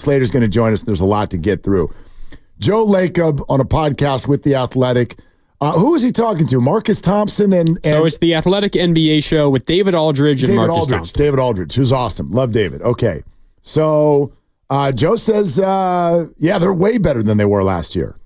Slater's going to join us. There's a lot to get through. Joe Lacob on a podcast with The Athletic. Who is he talking to? Marcus Thompson and So it's The Athletic NBA show with David Aldridge and Marcus Thompson. David Aldridge, who's awesome. Love David. Okay. So Joe says, they're way better than they were last year.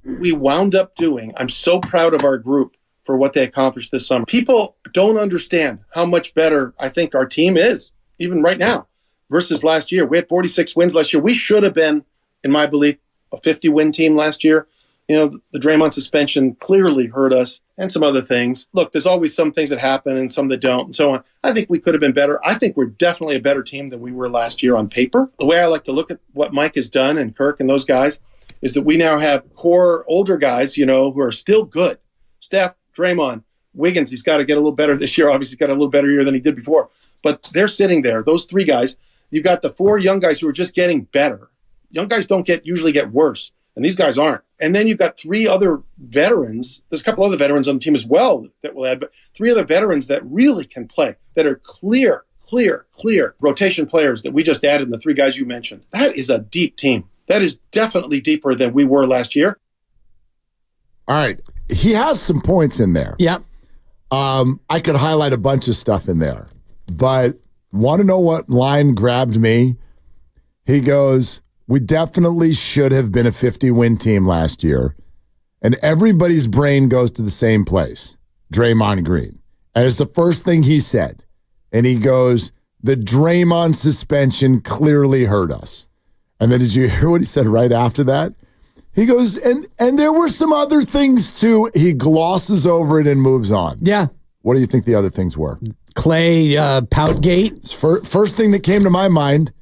We wound up doing, I'm so proud of our group for what they accomplished this summer. People don't understand how much better I think our team is, even right now, versus last year. We had 46 wins last year. We should have been, in my belief, a 50-win team last year. You know, the Draymond suspension clearly hurt us and some other things. Look, there's always some things that happen and some that don't and so on. I think we could have been better. I think we're definitely a better team than we were last year on paper. The way I like to look at what Mike has done and Kirk and those guys is that we now have core older guys, you know, who are still good. Steph, Draymond, Wiggins, he's got to get a little better this year. Obviously, he's got a little better year than he did before. But they're sitting there, those three guys. You've got the four young guys who are just getting better. Young guys don't usually get worse, and these guys aren't. And then you've got three other veterans. There's a couple other veterans on the team as well that will add, but three other veterans that really can play, that are clear rotation players that we just added in the three guys you mentioned. That is a deep team. That is definitely deeper than we were last year. All right. He has some points in there. Yeah. I could highlight a bunch of stuff in there, but want to know what line grabbed me? He goes, we definitely should have been a 50-win team last year, and everybody's brain goes to the same place, Draymond Green. And it's the first thing he said. And he goes, the Draymond suspension clearly hurt us. And then did you hear what he said right after that? He goes, and there were some other things too. He glosses over it and moves on. Yeah. What do you think the other things were? Clay, Poutgate. First thing that came to my mind,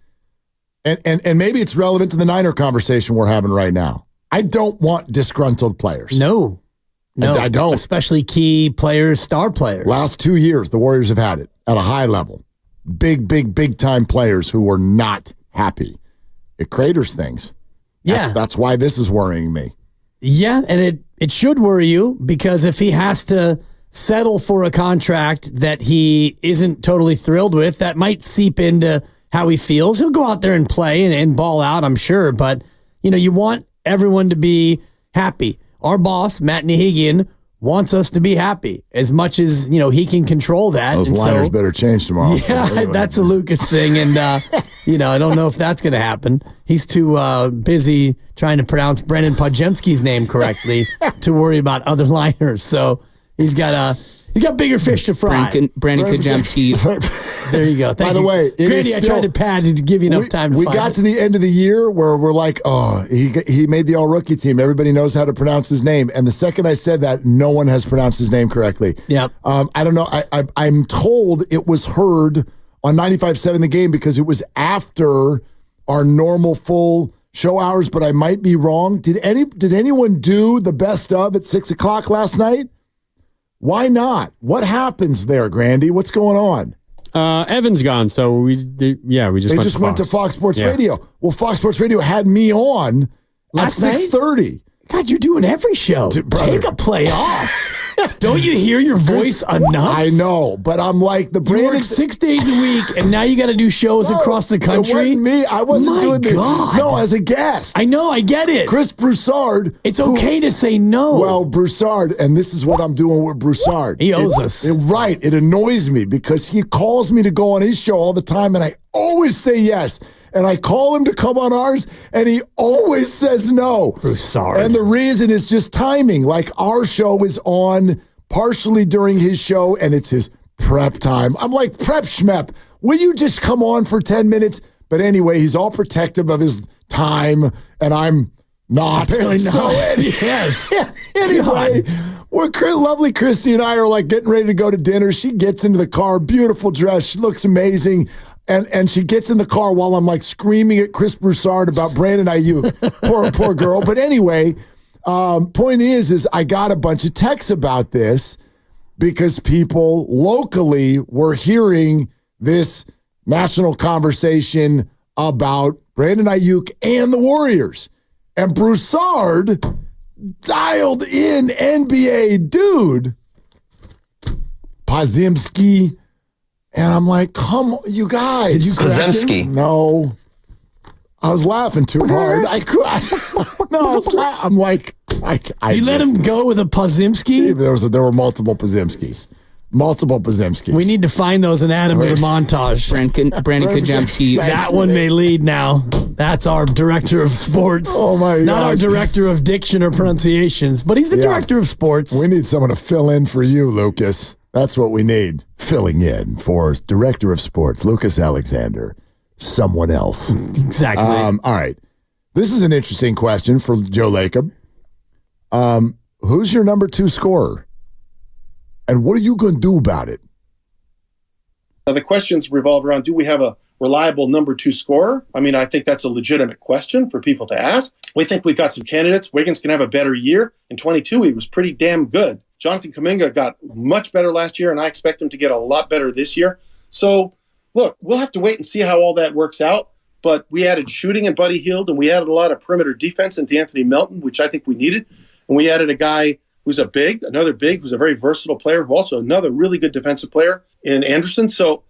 and maybe it's relevant to the Niner conversation we're having right now. I don't want disgruntled players. No, I don't. Especially key players, star players. Last 2 years, the Warriors have had it at a high level. Big time players who were not happy. It craters things. Yeah. That's why this is worrying me. Yeah, and it should worry you, because if he has to settle for a contract that he isn't totally thrilled with, that might seep into how he feels. He'll go out there and play and ball out, I'm sure, but you want everyone to be happy. Our boss, Matt Nahigian, wants us to be happy as much as he can control that. Those liners better change tomorrow. Yeah, anyway. That's a Lucas thing, and I don't know if that's going to happen. He's too busy trying to pronounce Brendan Podjemski's name correctly to worry about other liners. So he's got bigger fish to fry. Brandon Kajemski. There you go. By the way, Grandy, I tried to pad to give you enough time to We find got it. to the end of the year where we're like, oh, he made the all-rookie team. Everybody knows how to pronounce his name. And the second I said that, no one has pronounced his name correctly. Yep. I don't know. I'm told it was heard on 95.7 The Game because it was after our normal full show hours, but I might be wrong. Did anyone do the best of at 6 o'clock last night? Why not? What happens there, Grandy? What's going on? Evan's gone, so we just went to Fox Sports Radio. Well, Fox Sports Radio had me on Last at night? 6:30. God, you're doing every show. Brother. Take a play off. Don't you hear your voice enough? I know, but I'm like the You Brandon. work 6 days a week, and now you got to do shows across the country. It wasn't me. I wasn't My doing God. No, as a guest. I know, I get it. Chris Broussard. It's okay to say no. Well, Broussard, and this is what I'm doing with Broussard. He owes us. Right. It annoys me because he calls me to go on his show all the time, and I always say yes. And I call him to come on ours, and he always says no. Broussard. And the reason is just timing. Like, our show is on partially during his show, and it's his prep time. I'm like, prep schmep, will you just come on for 10 minutes? But anyway, he's all protective of his time, and I'm not. Apparently not. So anyway, lovely Christy and I are like getting ready to go to dinner. She gets into the car, beautiful dress. She looks amazing. And she gets in the car while I'm like screaming at Chris Broussard about Brandon Ayuk. Poor girl. But anyway, point is I got a bunch of texts about this because people locally were hearing this national conversation about Brandon Ayuk and the Warriors. And Broussard dialed in NBA dude, Podziemski. And I'm like, come on, you guys. Did you correct him? No. I was laughing too hard. I'm like, you let him go with a Pozimski? There were multiple Pozimskis. We need to find those and add them to the montage. Brandon Kajemski. That one may lead now. That's our director of sports. Oh, my God. Not our director of diction or pronunciations, but he's the director of sports. We need someone to fill in for you, Lucas. That's what we need. Filling in for director of sports, Lucas Alexander. Someone else. Exactly. All right. This is an interesting question for Joe Lacob. Who's your number 2 scorer? And what are you going to do about it? Now, the questions revolve around, do we have a reliable number 2 scorer? I mean, I think that's a legitimate question for people to ask. We think we've got some candidates. Wiggins can have a better year. In 22, he was pretty damn good. Jonathan Kuminga got much better last year, and I expect him to get a lot better this year. So, look, we'll have to wait and see how all that works out. But we added shooting in Buddy Hield, and we added a lot of perimeter defense into Anthony Melton, which I think we needed. And we added a guy who's another big, who's a very versatile player, who also another really good defensive player in Anderson. So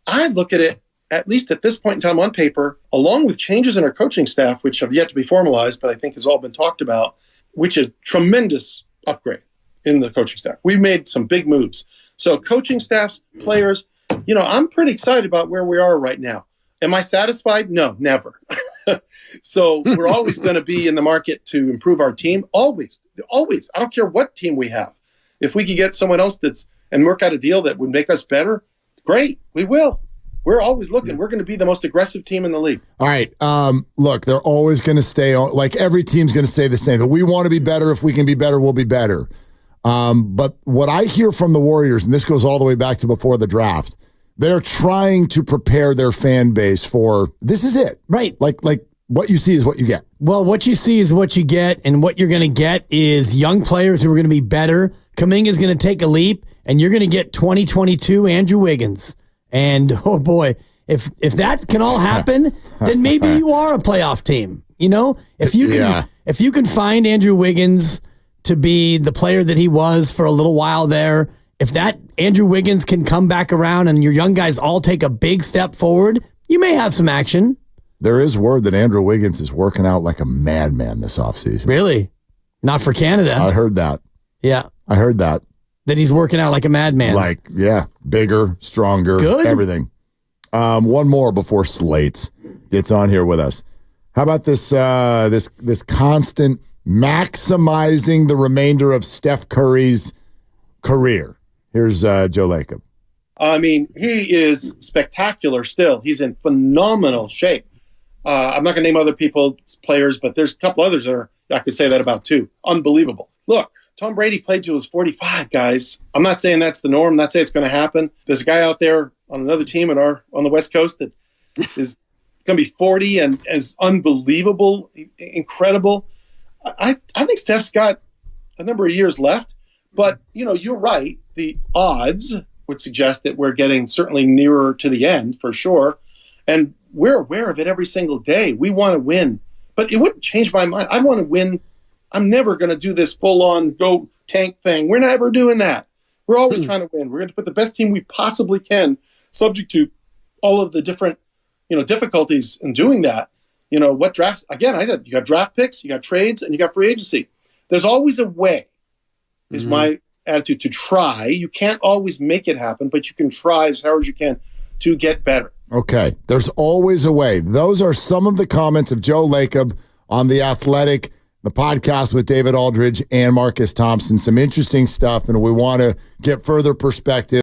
I look at it, at least at this point in time on paper, along with changes in our coaching staff, which have yet to be formalized, but I think has all been talked about, which is tremendous upgrade in the coaching staff. We've made some big moves. So coaching staffs, players, I'm pretty excited about where we are right now. Am I satisfied? No, never. So we're always going to be in the market to improve our team. Always. I don't care what team we have. If we could get someone else and work out a deal that would make us better, great. We will. We're always looking. We're going to be the most aggressive team in the league. All right. Look, they're always going to stay on. Like every team's going to say the same. We want to be better. If we can be better, we'll be better. But what I hear from the Warriors, and this goes all the way back to before the draft, they're trying to prepare their fan base for this is it. Right. Like what you see is what you get. Well, what you see is what you get, and what you're going to get is young players who are going to be better. Kuminga is going to take a leap, and you're going to get 2022 Andrew Wiggins. And, oh boy, if that can all happen, then maybe you are a playoff team. If you can find Andrew Wiggins to be the player that he was for a little while there, if that Andrew Wiggins can come back around and your young guys all take a big step forward, you may have some action. There is word that Andrew Wiggins is working out like a madman this offseason. Really? Not for Canada. I heard that. Yeah. I heard that. That he's working out like a madman. Bigger, stronger, good. Everything. One more before Slates gets on here with us. How about this this constant maximizing the remainder of Steph Curry's career? Here's Joe Lacob. I mean, he is spectacular still. He's in phenomenal shape. I'm not going to name other players, but there's a couple others that I could say that about too. Unbelievable. Look, Tom Brady played till he was 45, guys. I'm not saying that's the norm. I'm not saying it's going to happen. There's a guy out there on another team on the West Coast that is going to be 40 and is unbelievable, incredible. I think Steph's got a number of years left, but you're right. The odds would suggest that we're getting certainly nearer to the end for sure. And we're aware of it every single day. We want to win, but it wouldn't change my mind. I want to win. I'm never going to do this full-on go tank thing. We're never doing that. We're always trying to win. We're going to put the best team we possibly can, subject to all of the different, difficulties in doing that. What drafts? Again, I said you got draft picks, you got trades, and you got free agency. There's always a way. Is my attitude to try. You can't always make it happen, but you can try as hard as you can to get better. Okay. There's always a way. Those are some of the comments of Joe Lacob on The Athletic, the podcast with David Aldridge and Marcus Thompson. Some interesting stuff, and we want to get further perspective.